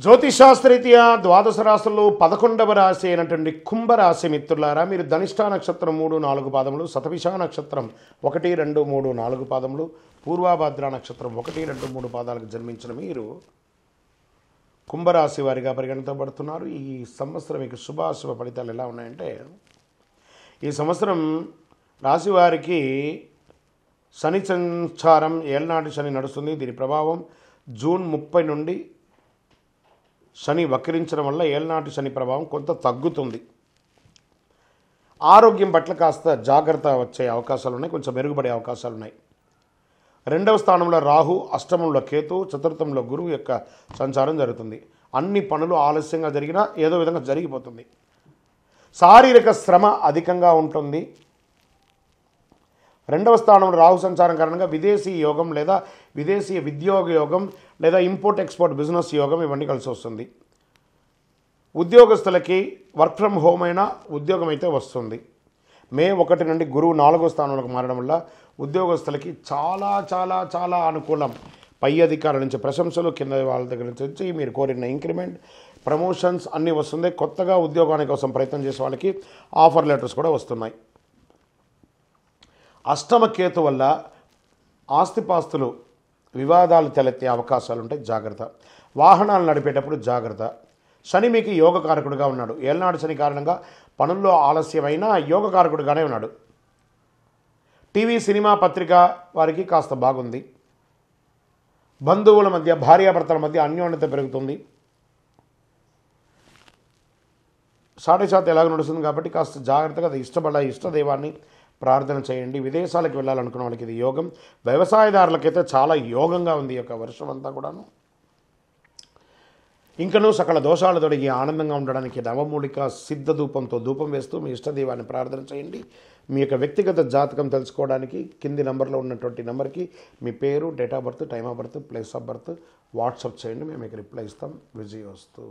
జ్యోతిషాస్త్రరీత్యా ద్వాదశ రాశుల్లో 11వ రాశి అయినటువంటి కుంభరాశి మిత్రులారా, మీరు ధనిష్ఠా నక్షత్రం 3, 4 పాదములు, శతభిష నక్షత్రం 1, 2, 3, 4 పాదములు, పూర్వభద్ర నక్షత్రం 1, 2, 3 పాదాలకు జన్మించిన మీరు కుంభరాశి వారిగా పరిగణించబడుతున్నారు. ఈ సంవత్సరం మీకు శుభాశుభ ఫలితాలు ఎలా ఉన్నాయంటే, ఈ సంవత్సరం రాశి వారికి శని సంచారం ఏళ్నాటి శని నడుస్తుంది. దీని ప్రభావం జూన్ 30 నుండి శని వక్రించడం వల్ల ఏళ్నాటి శని ప్రభావం కొంత తగ్గుతుంది. ఆరోగ్యం పట్ల కాస్త జాగ్రత్త వచ్చే అవకాశాలు ఉన్నాయి, కొంచెం మెరుగుపడే అవకాశాలు ఉన్నాయి. 2వ స్థానంలో రాహు, అష్టమంలో కేతు, చతుర్థంలో గురువు యొక్క సంచారం జరుగుతుంది. అన్ని పనులు ఆలస్యంగా జరిగినా ఏదో విధంగా జరిగిపోతుంది. శారీరక శ్రమ అధికంగా ఉంటుంది. 2వ స్థానంలో రాహు సంచారం కారణంగా విదేశీ యోగం లేదా విదేశీ ఉద్యోగ యోగం లేదా ఇంపోర్ట్ ఎక్స్పోర్ట్ బిజినెస్ యోగం ఇవన్నీ కలిసి వస్తుంది. ఉద్యోగస్తులకి వర్క్ ఫ్రమ్ హోమ్ అయినా ఉద్యోగం అయితే వస్తుంది. మే 1 నుండి గురువు 4వ స్థానంలోకి మారడం వల్ల ఉద్యోగస్తులకి చాలా చాలా చాలా అనుకూలం. పై అధికారుల నుంచి ప్రశంసలు, కింద వాళ్ళ దగ్గర నుంచి మీరు కోరిన ఇంక్రిమెంట్, ప్రమోషన్స్ అన్నీ వస్తుంది. కొత్తగా ఉద్యోగానికి కోసం ప్రయత్నం చేసే వాళ్ళకి ఆఫర్ లెటర్స్ కూడా వస్తున్నాయి. అష్టమ కేతు వల్ల ఆస్తిపాస్తులు వివాదాలు తలెత్తే అవకాశాలు ఉంటాయి, జాగ్రత్త. వాహనాలు నడిపేటప్పుడు జాగ్రత్త. శని మీకు యోగకారకుడిగా ఉన్నాడు. ఏళ్నాడు శని కారణంగా పనుల్లో ఆలస్యమైన యోగకారకుడిగానే ఉన్నాడు. టీవీ, సినిమా, పత్రిక వారికి కాస్త బాగుంది. బంధువుల మధ్య, భార్యాభర్తల మధ్య అన్యోన్యత పెరుగుతుంది. సాటిశాతం ఎలాగ నడుస్తుంది కాబట్టి కాస్త జాగ్రత్తగా ఇష్టదైవాన్ని ప్రార్థన చేయండి. విదేశాలకు వెళ్ళాలనుకున్న వాళ్ళకి ఇది యోగం. వ్యవసాయదారులకైతే చాలా యోగంగా ఉంది ఈ యొక్క వర్షం అంతా కూడాను. ఇంకనూ సకల దోషాలు తొలగి ఆనందంగా ఉండడానికి నవమూలిక సిద్ధ ధూపంతో ధూపం వేస్తూ మీ ఇష్టదైవాన్ని ప్రార్థన చేయండి. మీ యొక్క వ్యక్తిగత జాతకం తెలుసుకోవడానికి కింది నెంబర్లో ఉన్నటువంటి నెంబర్కి మీ పేరు, date of birth, time of birth, place of birth WhatsApp చేయండి. మేము మీకు రిప్లై ఇస్తాం. విజయోస్తు.